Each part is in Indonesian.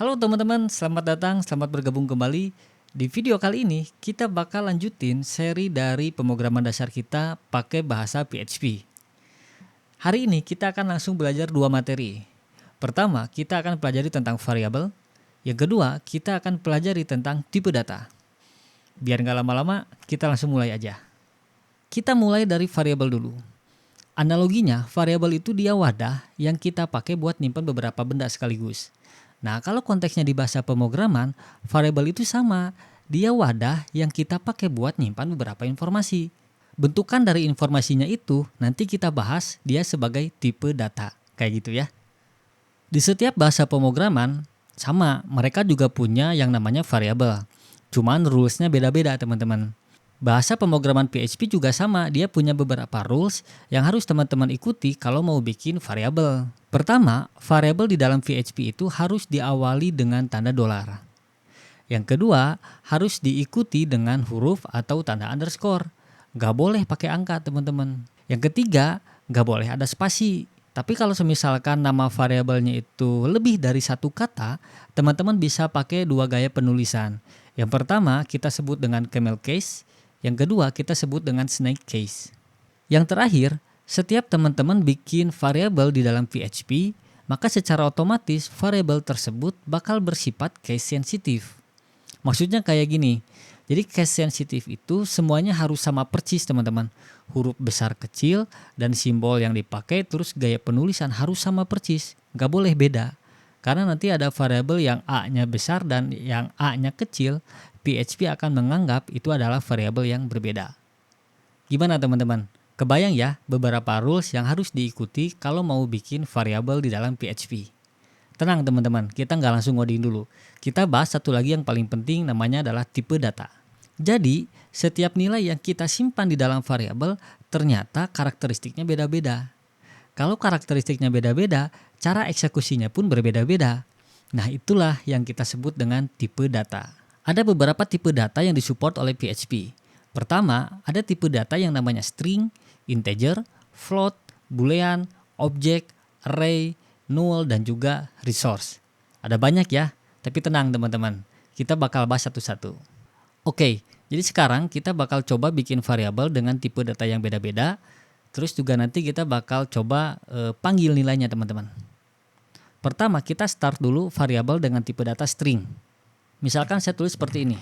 Halo teman-teman, selamat datang, selamat bergabung kembali. Di video kali ini kita bakal lanjutin seri dari pemrograman dasar kita pakai bahasa PHP. Hari ini kita akan langsung belajar dua materi. Pertama, kita akan pelajari tentang variabel. Yang kedua, kita akan pelajari tentang tipe data. Biar nggak lama-lama, kita langsung mulai aja. Kita mulai dari variabel dulu. Analoginya, variabel itu dia wadah yang kita pakai buat nyimpan beberapa benda sekaligus. Nah, kalau konteksnya di bahasa pemrograman, variabel itu sama. Dia wadah yang kita pakai buat nyimpan beberapa informasi. Bentukan dari informasinya itu nanti kita bahas dia sebagai tipe data. Kayak gitu ya. Di setiap bahasa pemrograman, sama, mereka juga punya yang namanya variabel. Cuman rules-nya beda-beda teman-teman. Bahasa pemrograman PHP juga sama, dia punya beberapa rules yang harus teman-teman ikuti kalau mau bikin variabel. Pertama, variabel di dalam PHP itu harus diawali dengan tanda dolar. Yang kedua, harus diikuti dengan huruf atau tanda underscore. Gak boleh pakai angka teman-teman. Yang ketiga, gak boleh ada spasi. Tapi kalau misalkan nama variabelnya itu lebih dari satu kata, teman-teman bisa pakai dua gaya penulisan. Yang pertama kita sebut dengan camel case. Yang kedua kita sebut dengan snake case. Yang terakhir, setiap teman-teman bikin variabel di dalam PHP, maka secara otomatis variabel tersebut bakal bersifat case sensitif. Maksudnya kayak gini, jadi case sensitif itu semuanya harus sama persis teman-teman. Huruf besar kecil dan simbol yang dipakai terus gaya penulisan harus sama persis, nggak boleh beda. Karena nanti ada variabel yang A-nya besar dan yang A-nya kecil, PHP akan menganggap itu adalah variabel yang berbeda. Gimana teman-teman? Kebayang ya beberapa rules yang harus diikuti kalau mau bikin variabel di dalam PHP. Tenang teman-teman, kita nggak langsung ngoding dulu. Kita bahas satu lagi yang paling penting, namanya adalah tipe data. Jadi, setiap nilai yang kita simpan di dalam variabel ternyata karakteristiknya beda-beda. Kalau karakteristiknya beda-beda, cara eksekusinya pun berbeda-beda. Nah, itulah yang kita sebut dengan tipe data. Ada beberapa tipe data yang disupport oleh PHP. Pertama, ada tipe data yang namanya string, integer, float, boolean, object, array, null, dan juga resource. Ada banyak ya, tapi tenang teman-teman, kita bakal bahas satu-satu. Oke, jadi sekarang kita bakal coba bikin variabel dengan tipe data yang beda-beda. Terus juga nanti kita bakal coba panggil nilainya teman-teman. Pertama kita start dulu variabel dengan tipe data string. Misalkan saya tulis seperti ini.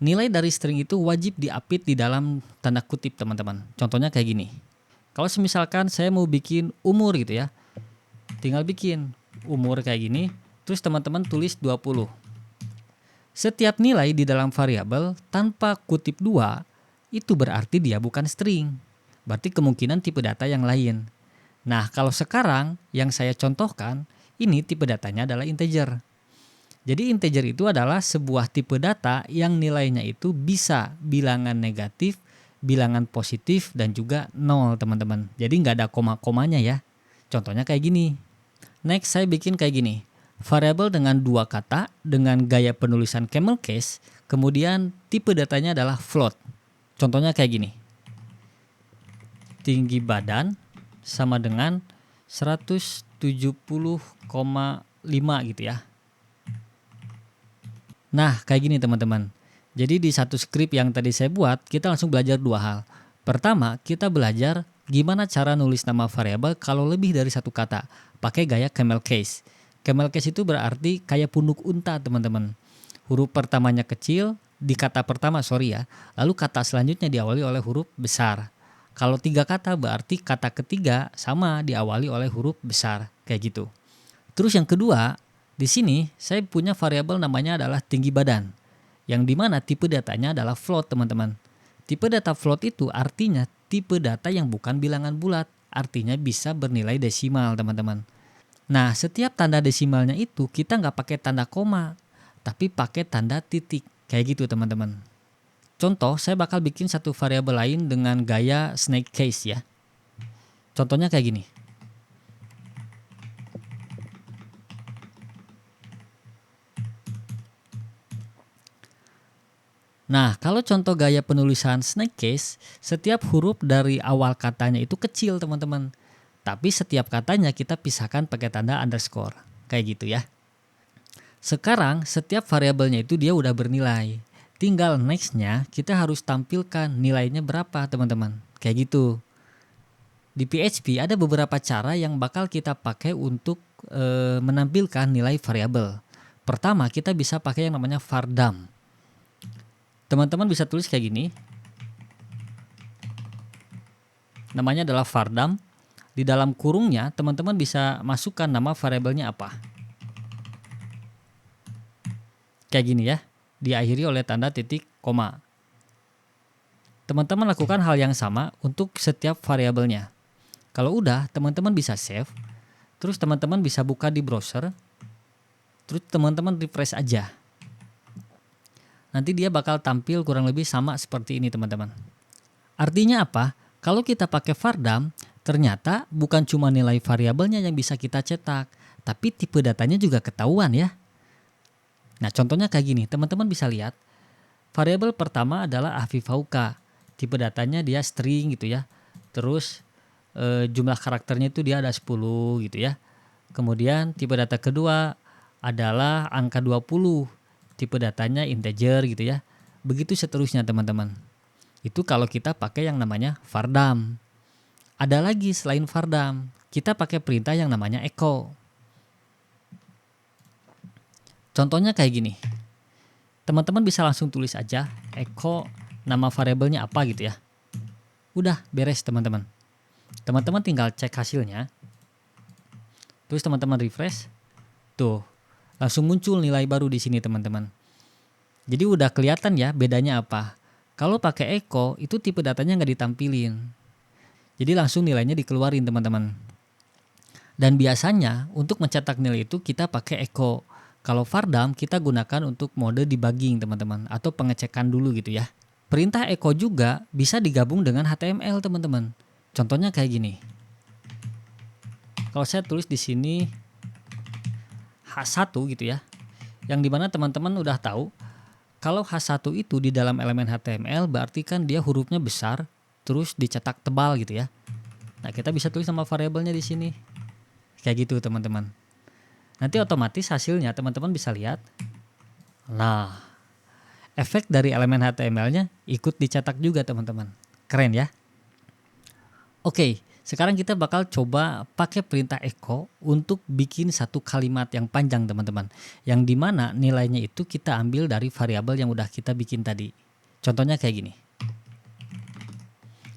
Nilai dari string itu wajib diapit di dalam tanda kutip teman-teman. Contohnya kayak gini. Kalau misalkan saya mau bikin umur gitu ya. Tinggal bikin umur kayak gini. Terus teman-teman tulis 20. Setiap nilai di dalam variabel tanpa kutip 2 itu berarti dia bukan string. Berarti kemungkinan tipe data yang lain. Nah kalau sekarang yang saya contohkan, ini tipe datanya adalah integer. Jadi integer itu adalah sebuah tipe data yang nilainya itu bisa bilangan negatif, bilangan positif, dan juga 0 teman-teman. Jadi nggak ada koma-komanya ya. Contohnya kayak gini. Next saya bikin kayak gini. Variabel dengan dua kata dengan gaya penulisan camel case, kemudian tipe datanya adalah float. Contohnya kayak gini. Tinggi badan sama dengan 170,5 gitu ya. Nah kayak gini teman-teman. Jadi di satu script yang tadi saya buat, kita langsung belajar dua hal. Pertama, kita belajar gimana cara nulis nama variabel kalau lebih dari satu kata, pakai gaya camel case. Camel case itu berarti kayak punuk unta teman-teman. Huruf pertamanya kecil, di kata pertama lalu kata selanjutnya diawali oleh huruf besar. Kalau tiga kata berarti kata ketiga sama diawali oleh huruf besar, kayak gitu. Terus yang kedua, di sini saya punya variabel namanya adalah tinggi badan. Yang dimana tipe datanya adalah float teman-teman. Tipe data float itu artinya tipe data yang bukan bilangan bulat, artinya bisa bernilai desimal teman-teman. Nah setiap tanda desimalnya itu kita nggak pakai tanda koma, tapi pakai tanda titik, kayak gitu teman-teman. Contoh saya bakal bikin satu variabel lain dengan gaya snake case ya. Contohnya kayak gini. Nah, kalau contoh gaya penulisan snake case, setiap huruf dari awal katanya itu kecil teman-teman. tapi setiap katanya kita pisahkan pakai tanda underscore. Kayak gitu ya. Sekarang setiap variabelnya itu dia udah bernilai. Tinggal nextnya kita harus tampilkan nilainya berapa teman-teman. Kayak gitu. Di PHP ada beberapa cara yang bakal kita pakai untuk menampilkan nilai variabel. Pertama kita bisa pakai yang namanya vardam. Teman-teman bisa tulis kayak gini. Namanya adalah vardam. Di dalam kurungnya teman-teman bisa masukkan nama variabelnya apa. Kayak gini ya, diakhiri oleh tanda titik koma. Teman-teman lakukan hal yang sama untuk setiap variabelnya. Kalau udah, teman-teman bisa save. Terus teman-teman bisa buka di browser. Terus teman-teman refresh aja. Nanti dia bakal tampil kurang lebih sama seperti ini teman-teman. Artinya apa? Kalau kita pakai vardam, ternyata bukan cuma nilai variabelnya yang bisa kita cetak, tapi tipe datanya juga ketahuan ya. Nah contohnya kayak gini, teman-teman bisa lihat. Variabel pertama adalah Afifauka. Tipe datanya dia string gitu ya. Terus jumlah karakternya itu dia ada 10 gitu ya. Kemudian tipe data kedua adalah angka 20. Tipe datanya integer gitu ya. Begitu seterusnya teman-teman. Itu kalau kita pakai yang namanya vardam. Ada lagi selain vardam, kita pakai perintah yang namanya echo. Contohnya kayak gini. Teman-teman bisa langsung tulis aja echo nama variabelnya apa gitu ya. Udah beres teman-teman. Teman-teman tinggal cek hasilnya. Terus teman-teman refresh. Tuh, langsung muncul nilai baru di sini teman-teman. Jadi udah kelihatan ya bedanya apa. Kalau pakai echo itu tipe datanya nggak ditampilin. Jadi langsung nilainya dikeluarin teman-teman. Dan biasanya untuk mencetak nilai itu kita pakai echo. Kalau vardam kita gunakan untuk mode debugging teman-teman. Atau pengecekan dulu gitu ya. Perintah echo juga bisa digabung dengan HTML teman-teman. Contohnya kayak gini. Kalau saya tulis di sini H1 gitu ya. Yang dimana teman-teman udah tahu. Kalau H1 itu di dalam elemen HTML berarti kan dia hurufnya besar terus dicetak tebal gitu ya. Nah, kita bisa tulis nama variabelnya di sini. Kayak gitu, teman-teman. Nanti otomatis hasilnya teman-teman bisa lihat. Nah, efek dari elemen HTML-nya ikut dicetak juga, teman-teman. Keren ya? Oke, sekarang kita bakal coba pakai perintah echo untuk bikin satu kalimat yang panjang teman-teman. Yang dimana nilainya itu kita ambil dari variabel yang udah kita bikin tadi. Contohnya kayak gini.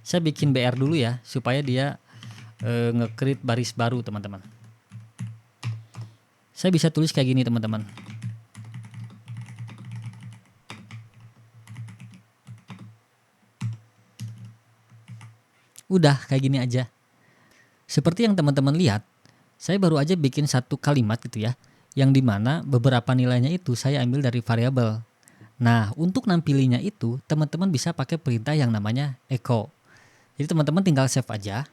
Saya bikin BR dulu ya supaya dia nge-create baris baru teman-teman. Saya bisa tulis kayak gini teman-teman. Udah kayak gini aja. Seperti yang teman-teman lihat, saya baru aja bikin satu kalimat gitu ya, yang dimana beberapa nilainya itu saya ambil dari variabel. Nah, untuk nampilinya itu, teman-teman bisa pakai perintah yang namanya echo. Jadi teman-teman tinggal save aja.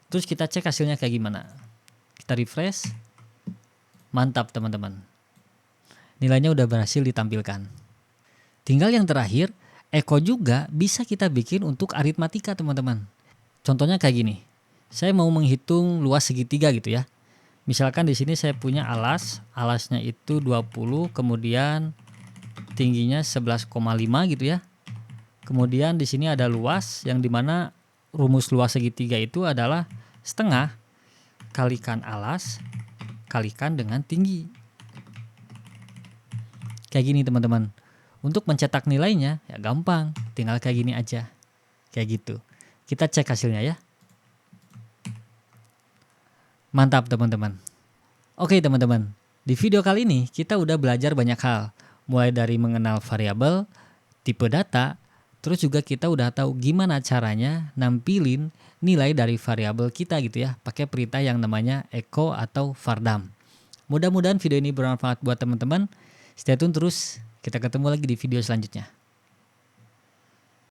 Terus kita cek hasilnya kayak gimana. Kita refresh. Mantap teman-teman. Nilainya udah berhasil ditampilkan. Tinggal yang terakhir, echo juga bisa kita bikin untuk aritmatika teman-teman. Contohnya kayak gini. Saya mau menghitung luas segitiga gitu ya. Misalkan di sini saya punya alasnya itu 20, kemudian tingginya 11,5 gitu ya. Kemudian di sini ada luas yang dimana rumus luas segitiga itu adalah setengah kalikan alas kalikan dengan tinggi. Kayak gini teman-teman. Untuk mencetak nilainya ya gampang, tinggal kayak gini aja. Kayak gitu. Kita cek hasilnya ya. Mantap teman-teman. Oke teman-teman, di video kali ini kita udah belajar banyak hal. Mulai dari mengenal variabel, tipe data, terus juga kita udah tahu gimana caranya nampilin nilai dari variabel kita gitu ya, pakai perintah yang namanya echo atau vardam. Mudah-mudahan video ini bermanfaat buat teman-teman. Stay tune terus, kita ketemu lagi di video selanjutnya.